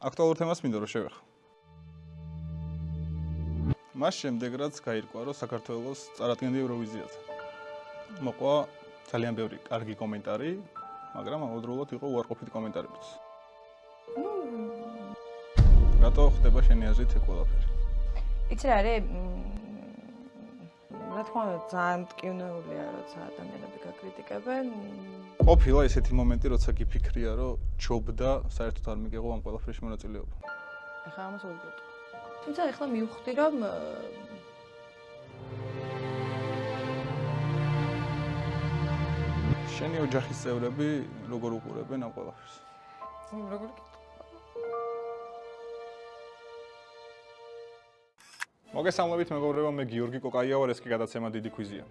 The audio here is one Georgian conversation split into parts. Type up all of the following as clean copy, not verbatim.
აქტუალურ თემას მინდა რომ შევეხო. მას შემდეგ რაც გაირკვა რომ საქართველოს წარადგენდა ევროვიზიაზე. მოყვა ძალიან ბევრი კარგი კომენტარი, მაგრამ ამავდროულად იყო უარყოფითი კომენტარებიც. რატო ხდება შენი აზრით ეს ყველაფერი? იცი რა არის? რა თქმა უნდა, ძალიან მტკივნეულია, როცა ადამიანები გაკრიტიკებენ. ყოფილა ესეთი მომენტი, როცა გიფიქრია, რომ ჯობდა საერთოდ არ მიგეღო ამ ყველაფერში მონაწილეობა. ეხლა ამას ვერ გეტყვი. თუმცა ეხლა მივხვდი, რომ შენი ოჯახის წევრები როგორ უყურებენ ამ ყველაფერს? როგორ მოგესალმებით მეგობრებო, მე გიორგი კოკაია ვარ, ეს კი გადაცემა დიდი ქვიზია.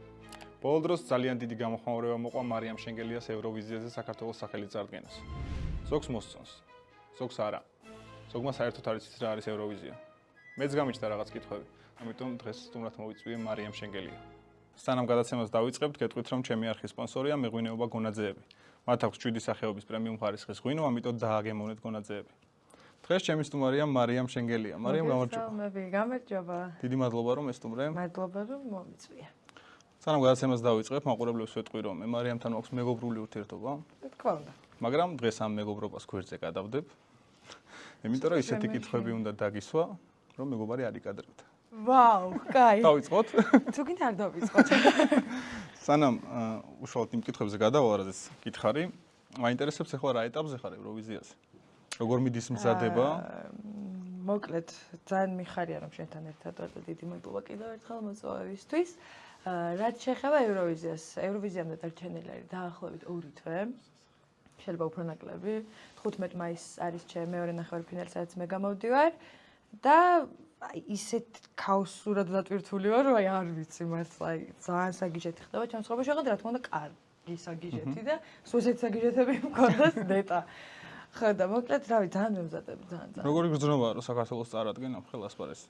ბოლო დროს ძალიან დიდი გამოხმაურება მოყვა მარიამ შენგელიას ევროვიზიაზე საქართველოს სახელით წარდგენას. ზოგს მოსწონს, ზოგს არა. ზოგმა საერთოდ არ იცის რა არის ევროვიზია. მეც გამიჩნდა რაღაც კითხვები, ამიტომ დღეს სტუმრად მოვიწვიე მარიამ შენგელია. სანამ გადაცემას დავიწყებთ, გეტყვით რომ ჩემი არხის სპონსორია მეღვინეობა გონაძეები. მათ აქვს 7 სახეობის პრემიუმ ხარისხის ღვინო, ამიტომ დააგემოვნეთ გონაძეები. დღეს ჩემი სტუმარია მარიამ შენგელია. მარიამ, გამარჯობა. გამარჯობა. დიდი მადლობა რომ ესტუმრე. მადლობა რომ მომიწვია. სანამ გადაცემას დავიწყებ, მაყურებლებს ვეტყვი რომ მე მარიამთან მაქვს მეგობრული ურთიერთობა. თქმა უნდა. მაგრამ დღეს ამ მეგობრობას გვერდზე გადავდებ. იმიტომ რომ ისეთი კითხვები უნდა დაგისვა, რომ მეგობარი არ იკადრებთ. ვაუ, კაი. დავიწყოთ? თუ გინდა არ დავიწყოთ. სანამ უშუალოდ იმ კითხვებზე გადავალ, რაზეც გითხარი, მაინტერესებს ახლა რა ეტაპზე ხარ ევროვიზიაზე? როგორ მიდის მზადება? მოკლედ, ძალიან მიხარია რომ შენთან ერთად ვარ და დიდი მადლობა კიდევ ერთხელ მოწვევისთვის. რაც შეეხება ევროვიზიას, ევროვიზიამდე დარჩენილი არის დაახლოებით 2 თვე. შეიძლება უფრო ნაკლები. 15 მაისს არის ჩემი მეორე ნახევარფინალი, სადაც მე გამოვდივარ და ისეთ ქაოსურად დატვირთული ვარ, რომ არ ვიცი მართლა, ძალიან საგიჟეთი ხდება ჩემს ცხოვრებაში, მაგრამ რა თქმა უნდა, კარგი საგიჟეთი და სულ ესეთი საგიჟეთები მქონდეს ნეტა. ხო და მოკლედ, რავი, ძალიან მემზადები, ძალიან. როგორი გრძნობა რომ საქართველოს წარადგენ ამ ხელს ასპარეზს?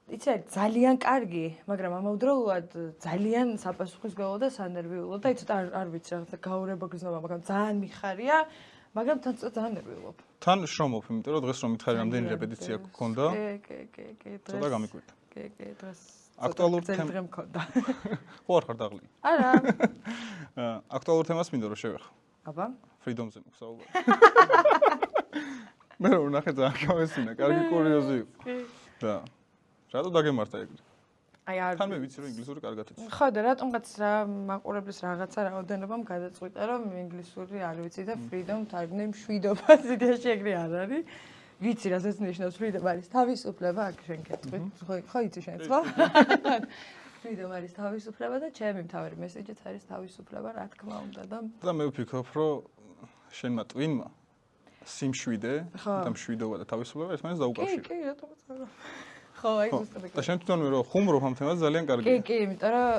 იცი, ძალიან კარგი, მაგრამ ამავდროულად ძალიან საპასუხისმგებლო და სანერვიულო და იცით არ ვიცი რაღაცა გაურება გრძნობა, მაგრამ ძალიან მიხარია, მაგრამ თან ძალიან ნერვიულობ. თან შრომობ, იმიტომ რომ დღეს რომ მითხარი რამდენი რეპეტიცია გქონდა? კი, ცოტა გამიკვირდა. კი, დღეს აქტუალურ დღე მქონდა. ხო არ ხარ დაღლი? არა. აქტუალურ თემას მინდა რომ შევეხო. აბა. ფრიდომზე მოგსაუბრე. მე რომ ნახე ძალიან გამესინა, კარგი კურიოზი იყო. და რატო დაგემართა ეგრე? აი არ თან მე ვიცი რომ ინგლისური კარგად იცი. ხო და რატომღაც რა მაყურებლის რაღაცა რაოდენობამ გადაწყვიტა რომ ინგლისური არ ვიცი და freedom თარგმნი მშვიდობა ზოგადად ეგრე არ არის. ვიცი რასაც ნიშნავს freedom არის თავისუფლება, აქ შენ გეტყვით. ხო იცი შენ ხო? freedom არის თავისუფლება და ჩემი მთავარი მესეჯიც არის თავისუფლება, რა თქმა უნდა და მე ვფიქრობ რომ შენმა ტვინმა სიმშვიდე და მშვიდობა და თავისუფლება ერთმანეთს დაუკავშირა. კი, რატომაც არა. ხო, აი ზუსტად. და შენ თვითონვე რომ ხუმრობ ამ თემაზე ძალიან კარგია. კი, იმიტომ რომ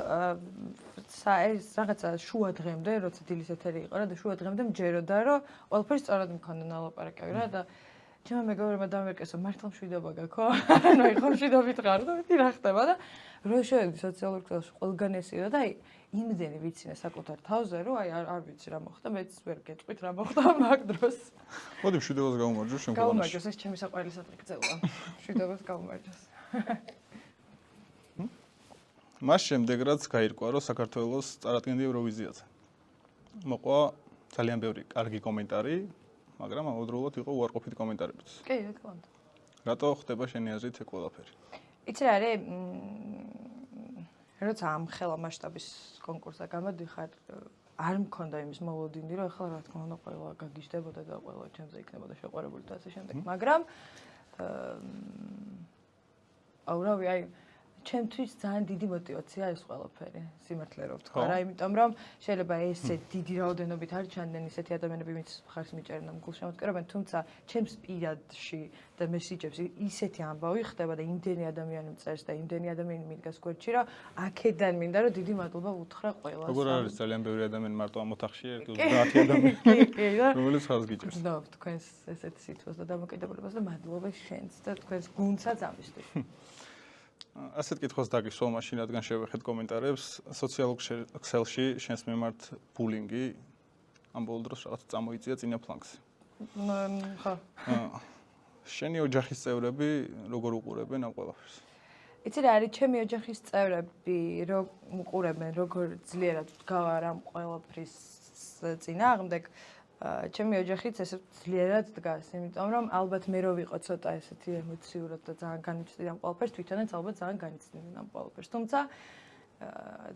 ეს რაღაცა შუა დღემდე, როცა დილის ეთერი იყო რა და შუა დღემდე მჯეროდა რომ ყველაფერი სწორად მქონდა ნალაპარაკები რა და ჩემმა მეგობრებმა დამერკესო მართლა მშვიდობა გაქვს ხო? ანუ აი ხომ მშვიდობით ხარ და მე რა ხდება და რო შევედი სოციალურ ქსელში ყველგან ესიო და აი იმდენი ვიცინე საკუთარ თავზე რომ აი არ ვიცი რა მოხდა, მეც ვერ გეტყვით რა მოხდა მაგ დროს. მოდი მშვიდობას გავუმარჯოს შენ ყველანაირად. გავუმარჯოს, ეს ჩემი საყვარელი სატრიკცეულა. მშვიდობას გავუმარჯოს. მას შემდეგ რაც გაირკვა რომ საქართველოს წარადგენდა ევროვიზიაზე. მოყვა ძალიან ბევრი კარგი კომენტარი, მაგრამ ამავდროულად იყო უარყოფითი კომენტარებიც. კი, რა თქმა უნდა. რატო ხდება შენი აზრით ეს ყველაფერი? იცი რა არის? როცა ამ ხელა მასშტაბის კონკურსზე გამოდიხარ, არ მქონდა იმის მოლოდინი, რომ ახლა რა თქმა უნდა ყველა გაგიჟდებოდა და ყველა ჩემზე იქნებოდა შეყვარებული და ასე შემდეგ. მაგრამ რავი, აი ჩემთვის ძალიან დიდი мотиваცია ეს ყველაფერი, სიმართლე რომ ვთქვა რა, იმიტომ რომ შეიძლება ესე დიდი რაოდენობით არ ჩანდნენ ისეთი ადამიანები, ვინც ხარს მიჭერენ და მგულშემატკივრებენ, თუმცა ჩემს პირადში და მესიჯებს ისეთი ამბავი ხდება და იმდენი ადამიანი მწერს და იმდენი ადამიანი მიდგას გვერდში, რომ აქედან მინდა რომ დიდი მადლობა უთხრა ყველას. როგორ არის ძალიან ბევრი ადამიანი მარტო ამ ოთახში ერთი 30 ადამიანი. კი, და რომელიც ხალხს გიჭერს. გძნობ თქვენს ესეთ სიტყვას და დამოკიდებულებას და მადლობა შენს და თქვენს გუნდსაც ამისთვის. ასეთ კითხვას დაგისვა მაშინ რადგან შევეხეთ კომენტარებს სოციალურ ქსელში შენს მიმართ ბულინგი ამ ბოლო დროს რაღაც წამოიწია წინა ფლანგზე. ხო. შენი ოჯახის წევრები როგორ უყურებენ ამ ყველაფერს? იცი რა არის ჩემი ოჯახის წევრები, რომ უყურებენ როგორ ძლიერად ვდგავარ ამ ყველაფრის წინააღმდეგ, ჩემი ოჯახიც ესე ძლიერად დგას, იმიტომ რომ ალბათ მე რო ვიყო ცოტა ესეთი ემოციურად და ძალიან განიცდიდა ამ ყველაფერს, თვითონაც ალბათ ძალიან განიცდიდნენ ამ ყველაფერს. თუმცა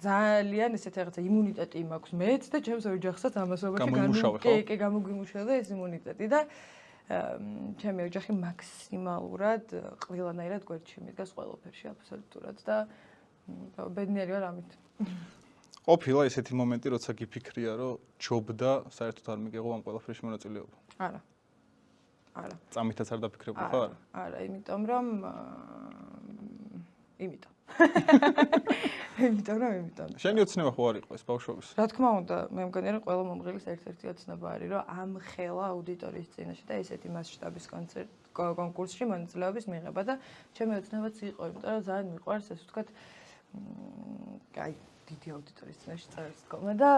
ძალიან ესეთი რაღაცა იმუნიტეტი მაქვს მეც და ჩემს ოჯახსაც ამასობაში გამოგვიმუშავა ეს იმუნიტეტი და ჩემი ოჯახი მაქსიმალურად ყველანაირად გვერდში მიდგას ყველაფერში აბსოლუტურად და ბედნიერი ვარ ამით. ყოფილა ესეთი მომენტი, როცა გიფიქრია, რომ ჯობდა საერთოდ არ მიგეღო ამ ყველაფერში მონაწილეობა? არა. არა. წამითაც არ დაფიქრებულ ხარ? არა, იმიტომ რომ იმიტომ. იმიტომ. შენი ოცნება ხო არ იყო ეს ბავშვობის? რა თქმა უნდა, მე მგონია რომ ყველა მომღერლის ერთ-ერთი ოცნება არის, რომ ამ ხელა აუდიტორიის წინაშე და ესეთი მასშტაბის კონკურსში მონაწილეობის მიღება და ჩემი ოცნებაც იყო, იმიტომ რომ ძალიან მიყვარს ესე ვთქვათ, აი დიდი აუდიტორიის წინაშე წერას თქმა და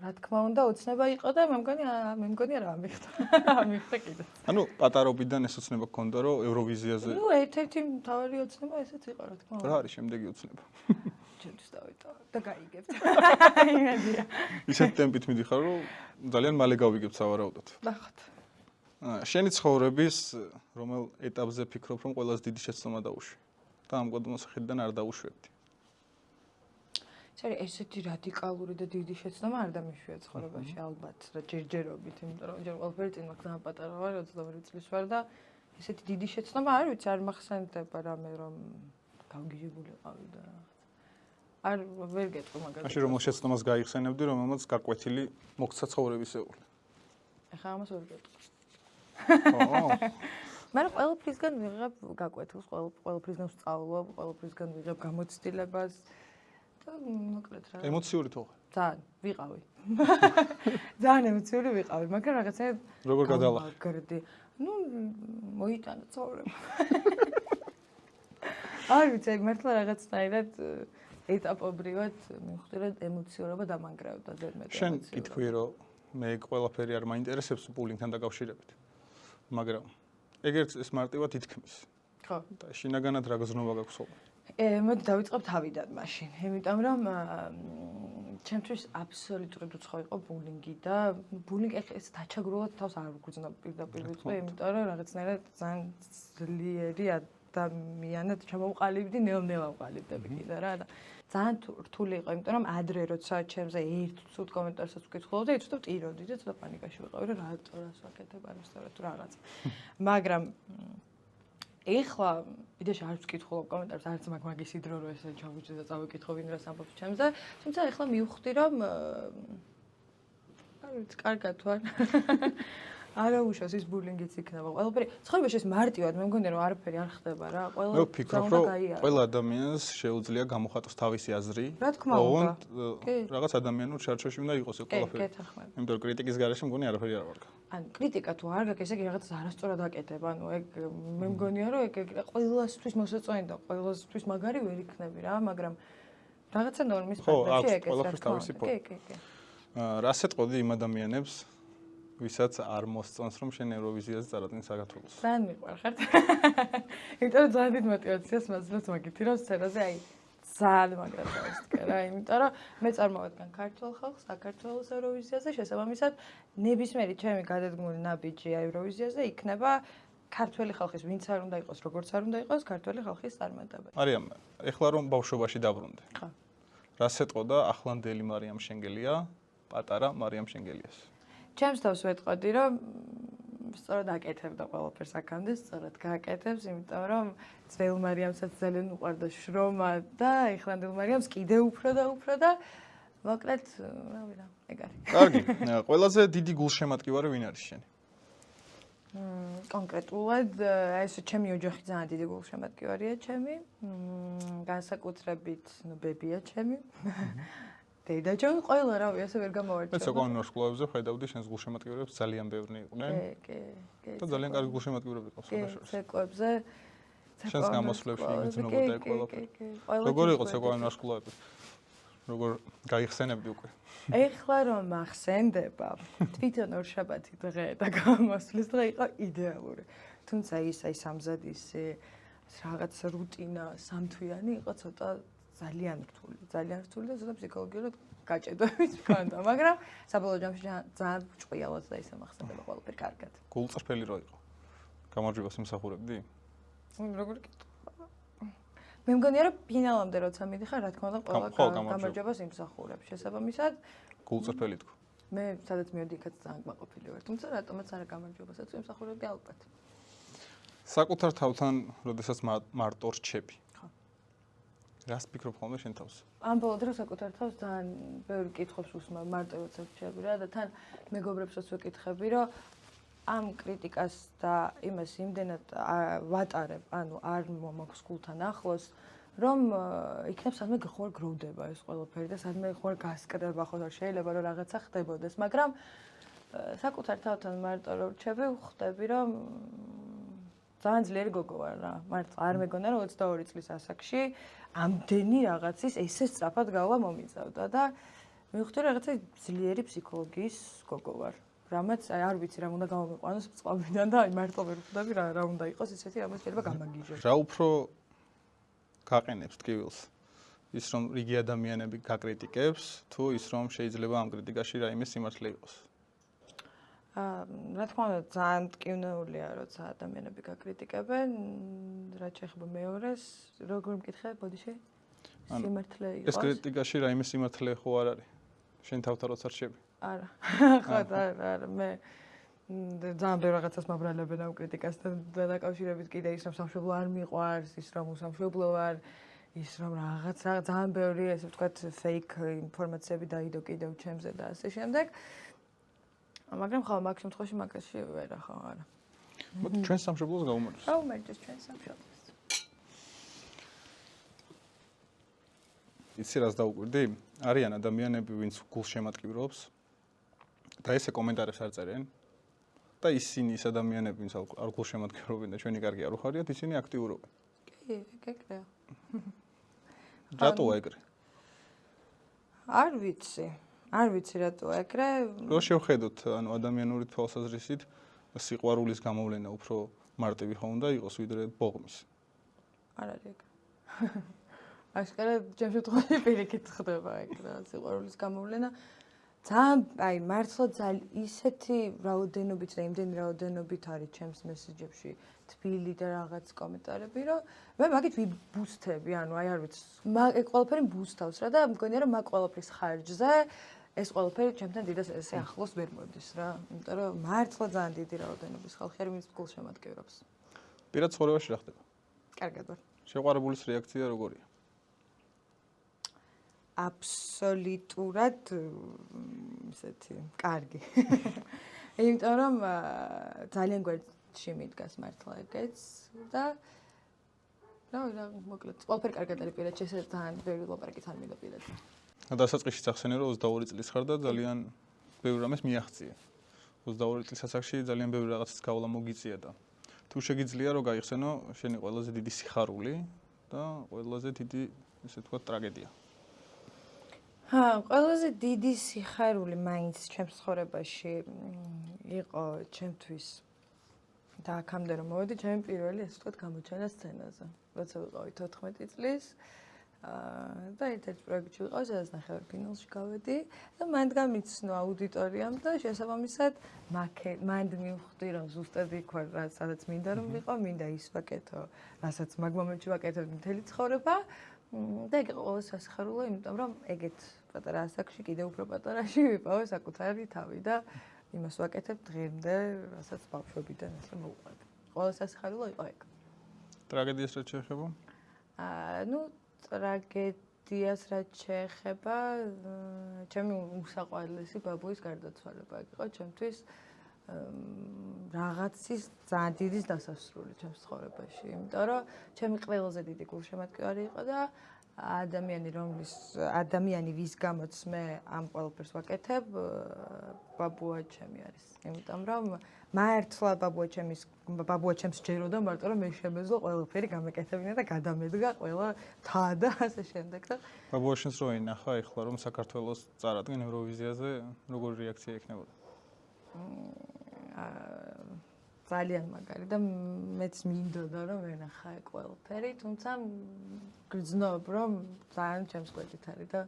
რა თქმა უნდა ოცნება იყო და მე მგონია რა ამიხდა. ამიხდა კიდე. ანუ პატარობიდან ეს ოცნება გქონდა, რომ ევროვიზიაზე ნუ ერთ-ერთი მთავარი ოცნება ესეც იყო, რა თქმა უნდა. რა არის შემდეგი ოცნება? ჩემთვის დავიტოვე და გაიგებთ. ისეთ ტემპით მიდიხარ, რომ ძალიან მალე გავიგებ სავარაუდოდ. ნახოთ. შენი ცხოვრების რომელ ეტაპზე ფიქრობ, რომ ყველაზე დიდი შეცდომა დაუშვი და ამ გადმოსახედიდან არ დაუშვებდი? ესეთი რადიკალური და დიდი შეცდომა არ დამიშვია ცხოვრებაში ალბათ და ჯერჯერობით, იმიტომ რომ ჯერ ყველაფერი წინ მაქვს ძალიან პატარა ვარ, 22 წლის ვარ და ესეთი დიდი შეცდომა არ ვიცი, არ მახსენდება რამე რომ გავგიჟებულიყავი და არ ვერ გეტყვი მაგალითად. მაშინ რომელ შეცდომას გაიხსენებდი, რომელმაც გაკვეთილი მოგცა ცხოვრებისეული? ეხლა ამას ვერ გეტყვი. ო. მაგრამ ყველაფრისგან ვიღებ გაკვეთილს, ყველაფრისგან ვსწავლობ, ყველაფრისგან ვიღებ გამოცდილებას. მოკლედ რა. ემოციური თუ ხარ? ძალიან, ვიყავი. ძალიან ემოციური ვიყავი, მაგრამ რაღაცნაირად როგორ გადალახე? გამაგრდი. ნუ მოიტანა ცხოვრება. არ ვიცი, მართლა რაღაცნაირად ეტაპობრივად მივხვდი, რომ ემოციურობა დამანგრევდა ზედმეტ. შენ კითხვი, რომ მე ყველაფერი არ მაინტერესებს ბულინგთან დაკავშირებით. მაგრამ ეგერც ეს მარტივად ითქმის. ხო. და შინაგანად რა გზნობა გაქვს ხოლმე? მოდი დავიწყებ თავიდან მაშინ. იმიტომ რომ ჩემთვის აბსოლუტურად უცხო იყო ბულინგი და ბულინგი ეს დაჩაგრულად თავს არ ვგრძნობ პირდაპირ ვიტყვი, იმიტომ რომ რაღაცნაირად ძალიან ძლიერი ადამიანად ჩამოვყალიბდი, ნელ-ნელა ვყალიბდები კიდე რა და ძალიან რთული იყო, იმიტომ რომ ადრე როცა ჩემზე ერთ ცუდ კომენტარსაც ვკითხულობდი, ცოტა ტიროდი და ცოტა პანიკაში ვიყავი, რომ რატოს ვაკეთებ ამას თუ რაღაც. მაგრამ ეხლა იდეაში არ ვკითხულობ კომენტარებს, არც მაგ მაგის იდრო რომ ესე ჩავიჭრე და წავიკითხო ვინ რას ამბობს ჩემზე, თუმცა ეხლა მივხვდი რომ არ ვიცი, კარგად ვარ. არა უშავს ის ბულინგიც იქნება. ყველაფერი ცხოვრებაში ეს მარტივად მე მგონია რომ არაფერი არ ხდება რა. ყველა მე ვფიქრობ, რომ ყველა ადამიანს შეუძლია გამოხატოს თავისი აზრი. რა თქმა უნდა. რაღაც ადამიანურ ჩარჩოში უნდა იყოს ეს ყველაფერი. იმიტომ რომ კრიტიკის გარეშე მგონი არაფერი არ ვარგა. ან კრიტიკა თუ არ გაქვს, ესე იგი რაღაცას არასწორად აკეთებ. ანუ ეგ მე მგონია რომ ეგ ყველასთვის მოსაწონი და ყველასთვის მაგარი ვერ იქნები რა, მაგრამ რაღაცა ნორმის ფარგლებში ეგ ეს რა თქმა უნდა. კი. რას ეთყოდი იმ ადამიანებს, ვისაც არ მოსწონს რომ შენ ევროვიზიაზე წარადგენ საქართველოს? ძალიან მიყვარხართ. იმიტომ რომ ძალიან დიდ мотиваციას მაძლევს მაგითი რომ სცენაზე აი ძალიან მაგრად დავისკე რა, იმიტომ რომ მე წარმოვადგენ ქართულ ხალხს საქართველოს ევროვიზიაზე, შესაბამისად ნებისმიერი ჩემი გადადგმული ნაბიჯი ევროვიზიაზე იქნება ქართველი ხალხის, ვინც არ უნდა იყოს, როგორც არ უნდა იყოს, ქართველი ხალხის წარმატება. მარიამ, ეხლა რომ ბავშვობაში დაბრუნდი. ხო. რას ეთყოდა ახლანდელი მარიამ შენგელია, პატარა მარიამ შენგელიას? ჩემს თავს ვეტყოდი, რომ სწორად აკეთებდა ყველაფერს აქამდე, სწორად გააკეთებს, იმიტომ რომ ძველ მარიამსაც ძალიან უყვარდა შრომა და ეხლანდელ მარიამს კიდე უფრო და მოკლედ, რავი რა, ეგ არის. კარგი. ყველაზე დიდი გულშემატკივარი ვინ არის შენი? კონკრეტულად ეს ჩემი ოჯახი ძალიან დიდი გულშემატკივარია ჩემი. განსაკუთრებით ბებია ჩემი. და ჩვენ ყველა რავი ასე ვერ გამოვარჩევ. მე სოკოენ ვარსკვლავებზე ხედავდი შენს გულშემატკივრებს ძალიან ბევრი იყვნენ. კი. და ძალიან კარგი გულშემატკივრები ყავს შესაძლოა. ცეკვებზე შენს გამოსვლებში იმეძნობოდა ეგ ყველაფერი. როგორ იყო სოკოენ ვარსკვლავები? როგორ გაიხსენებდი უკვე. ეხლა რომ მახსენდება, თვითონ ორშაბათი დღე და გამოსვლის დღე იყო იდეალური. თუმცა ის აი სამზადის რაღაც რუტინა სამთვიანი იყო ცოტა ძალიან რთული და ცოტა ფსიქოლოგიურად გაჭედვებით მქონდა, მაგრამ საბოლოო ჯამში ძალიან ჭყიალად და ისე მახსენდება ყველაფერი კარგად. გულწრფელი რო იყო. გამარჯვებას იმსახურებდი? როგორ გითხარ? მე მგონია რომ ფინალამდე როცა მიდიხარ, რა თქმა უნდა, ყველა გამარჯვებას იმსახურებ. შესაბამისად, გულწრფელი თქო. მე სადაც მივედი, იქაც ძალიან კმაყოფილი ვარ. თუმცა რატომაც არა გამარჯვებასაც იმსახურებდი ალბათ. საკუთარ თავთან, როდესაც მარტო რჩები. ხო. რას ფიქრობ ხოლმე შენ თავს? ამ ბოლო დროს საკუთარ თავს ძალიან ბევრი კითხვებს უსმარ, მარტო როცა რჩები რა და თან მეგობრებსაც ვეკითხები, რომ ამ კრიტიკას და იმას იმდენად ვატარებ, ანუ არ მომაქვს გულთან ახლოს, რომ იქნებ სადმე ხوار გროვდება ეს ყველაფერი და სადმე ხوار გასკდება, ხო შეიძლება რომ რაღაცა ხდებოდეს, მაგრამ საკუთარ თავთან მარტო რო რჩები, ხვდები რომ ძალიან ძლიერი გოგო ვარ რა. მართლა არ მეგონა რომ 22 წლის ასაკში ამდენი რაღაცის ესე სწრაფად გავლა მომიწევდა და მივხვდი რაღაცა ძლიერი ფსიქოლოგიის გოგო ვარ. რამაც არ ვიცი რა უნდა გამომიყვანოს წყალიდან და აი მარტო ვერ ვხვდები რა უნდა იყოს ისეთი რამაც შეიძლება გამაგიჟოს. რა უფრო გაყენებს ტკივილს? ის რომ რიგი ადამიანები გაკრიტიკებს, თუ ის რომ შეიძლება ამ კრიტიკაში რაიმე სიმართლე იყოს? რა თქმა უნდა ძალიან მტკივნეულია როცა ადამიანები გაკრიტიკებენ, რაც შეეხება მეორეს, როგორ მკითხე, ბოდიში? სიმართლე იყოს? ეს კრიტიკაში რაიმე სიმართლე ხო არ არის? შენ თავთან როცა რჩები? არა. ხო, არა, მე ძალიან ბევრ რაღაცას მაბრალებენ ამ კრიტიკასთან დაკავშირებით კიდე ის რომ სამშობლო არ მიყვარს, ის რომ უსამშობლო ვარ, ის რომ რაღაც ძალიან ბევრი ესე ვთქვათ fake ინფორმაციები დაიდო კიდევ ჩემზე და ასე შემდეგ. მაგრამ ხო, მაგ შემთხვევაში მაგაში ვერა ხო, არა. მოდი ჩვენ სამშობლოს გავუმარჯოს. გავუმარჯოს ჩვენ სამშობლოს. იცი რას დაუკვირდი? არიან ადამიანები, ვინც გულშემატკივრობს და ესე კომენტარებს არ წერენ. და ისინი ის ადამიანები, ვინც არ გულშემატკივრობენ და ჩვენი კარგი არ უხარიათ, ისინი აქტიურობენ. კი, ეგრეა. რატოა ეგრე? არ ვიცი რატოა ეგრე. რო შევხედოთ, ანუ ადამიანური თვალსაზრისით, სიყვარულის გამოვლენა უფრო მარტივი ხო უნდა იყოს, ვიდრე ბოღმის. არ არის ეგრე. აშკარა ჩემ შემთხვევაში პირიქით ხდება ეგ რა სიყვარულის გამოვლენა. ძალიან აი მართლა ძალიან ისეთი რაოდენობით და იმდენი რაოდენობით არის ჩემს მესეჯებში თბილი და რაღაც კომენტარები, რომ მე მაგით ვიბუსტები, ანუ აი არ ვიცი, ეგ ყველაფერი ბუსტავს რა და მგონია რომ მაგ ყველაფრის ხარჯზე ეს ყველაფერი ჩემთან დიდას ესე ახლოს ვერ მოდის რა. იმიტომ რომ მართლა ძალიან დიდი რაოდენობის ხალხი არის, ვინც გულშემატკივრობს. პირად ცხოვრებაში რა ხდება? კარგად ვარ. შეყვარებულის რეაქცია როგორია? აბსოლუტურად ისეთი კარგი. იმიტომ რომ ძალიან გვერდში მიდგას მართლა ეგეც და რა მოკლედ ყველაფერი კარგად არის პირადში ესე ძალიან ბევრი ლაპარაკი თან მინდა პირადში. დასაწყისში ახსენე რომ 22 წლის ხარ და ძალიან ბევრი რამეს მიაღწიე. 22 წლის ასაკში ძალიან ბევრი რაღაცის გავლა მოგიწია და თუ შეგიძლია რომ გაიხსენო შენი ყველაზე დიდი სიხარული და ყველაზე დიდი ესე თქვა ტრაგედია. ყველაზე დიდი სიხარული მაინც ჩემს ცხოვრებაში იყო ჩემთვის და აქამდე რომ მოვედი ჩემი პირველი ესე ვთქვათ გამოჩენა სცენაზე. როცა ვიყავი 14 წლის და ერთ-ერთ პროექტში ვიყავი, სადაც ნახევარფინალში გავედი და მანდ გამიცნო აუდიტორიამ და შესაბამისად მანდ მივხვდი რომ ზუსტად იქ ვარ, სადაც მინდა რომ ვიყო, მინდა ის ვაკეთო, რასაც მაგ მომენტში ვაკეთებ მთელი ცხოვრება. და ეგ იყო ყველაზე სასიხარულო, იმიტომ რომ ეგეთ პატარა ასაკში კიდე უფრო პატარაში ვიპოვე საკუთარი თავი და იმას ვაკეთებ დღემდე, რასაც ბავშვობიდან ესე მოვყვები. ყველაზე სასიხარულო იყო ეგ. ტრაგედიას რაც შეეხება? ნუ ტრაგედიას რაც შეეხება, ჩემი უსაყვარლესი ბაბუის გარდაცვალება იყო ჩემთვის რაღაცის ძალიან დიდი დასასრული ჩემს ცხოვრებაში, იმიტომ რომ ჩემი ყველაზე დიდი გულშემატკივარი იყო და ადამიანი ვის გამოც მე ამ ყველაფერს ვაკეთებ, ბაბუა ჩემი არის. იმიტომ რომ მართლა ბაბუა ჩემს ჯეროდა მარტო რომ მე შემეძლო ყველაფერი გამეკეთებინა და გადამედგა ყველა თა და ასე შემდეგ და ბაბუაშენს რო ინახა ეხლა რომ საქართველოს წარადგენ ევროვიზიაზე, როგორი რეაქცია ექნებოდა? ძალიან მაგარი და მეც მინდოდა რომ ვენახა ყველაფერი, თუმცა გრძნობ რომ ძალიან ჩემს კვეთით არის და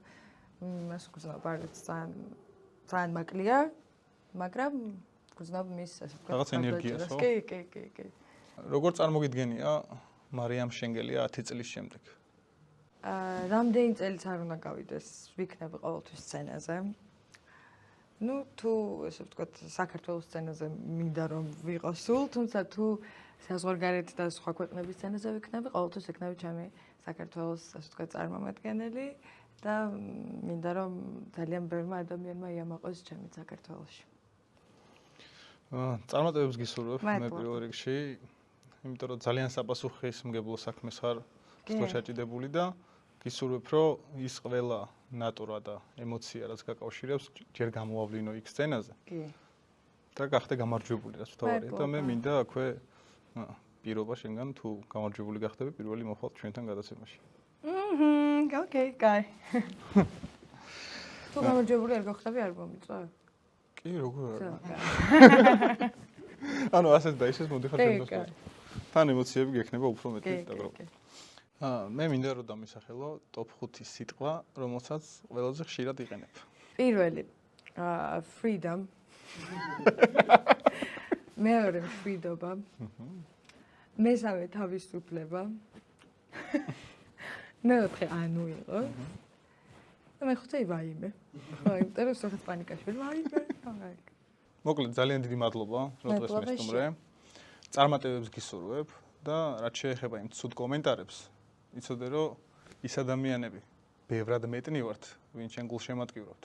მას გრძნობ არის ძალიან მაკლია, მაგრამ გრძნობ მის ასე ვთქვათ რაღაც ენერგიას, ხო? კი. როგორ წარმოგიდგენია მარიამ შენგელია 10 წლის შემდეგ? რამდენი წელიც არ უნდა გავიდეს, ვიქნები ყოველთვის სცენაზე. ნუ თუ ესე ვთქვათ საქართველოს სცენაზე მინდა რომ ვიყო სულ, თუმცა თუ საზღვარგარეთ და სხვა ქვეყნების სცენაზე ვიქნები, ყოველთვის ექნები ჩემი საქართველოს ასე ვთქვათ წარმომადგენელი და მინდა რომ ძალიან ბევრმა ადამიანმა იამაყოს ჩემი საქართველოში. წარმატებებს გისურვებ მე პირველ რიგში, იმიტომ რომ ძალიან საპასუხისმგებლო საქმეს ხარ ჩაჭიდებული და გისურვებ რომ ის ყველა ნატურა და ემოცია რაც გაკავშირებს ჯერ გამოავლინო იქ სცენაზე. კი. და გახდე გამარჯვებული რაც თავარია და მე მინდა აქვე პირობა შენგან თუ გამარჯვებული გახდები პირველი მოხვალ ჩვენთან გადაცემაში. ოკეი, კაი. თუ გამარჯვებული არ გახდები არ მომიწვა? კი, როგორ არა. ანუ ასეთ და ისეს მოდიხარ ჩვენთან. თან ემოციები გექნება უფრო მეტი დაგროვა. მე მინდა რომ დამისახელო ტოპ 5 სიტყვა, რომელსაც ყველაზე ხშირად იყენებ. პირველი freedom. მეორე მშვიდობა. მესამე თავისუფლება. მეოთხე ანუ იყო. და მეხუთე ვაიმე. ხო, იმიტომ რომ სწორედ პანიკაში ვაიმე. მოკლედ ძალიან დიდი მადლობა, რომ დღეს მესტუმრე. წარმატებებს გისურვებ და რაც შეეხება იმ ცუდ კომენტარებს, იცოდე რომ ის ადამიანები ბევრად მეტნი ვართ, ვინც შენ გულშემატკივრობთ.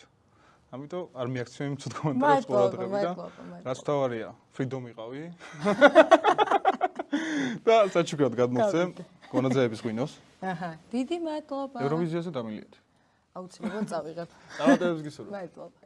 ამიტომ არ მიაქციო იმ ცუდ კომენტარებს ყურადღება და რაც თავარია, freedom იყავი. და საჩუქრად გადმოსცემ გონაძეების ღვინოს. აჰა, დიდი მადლობა. ევროვიზიაზე დამილიეთ. აუცილებლად წავიღებ. წარმატებებს გისურვებ. მადლობა.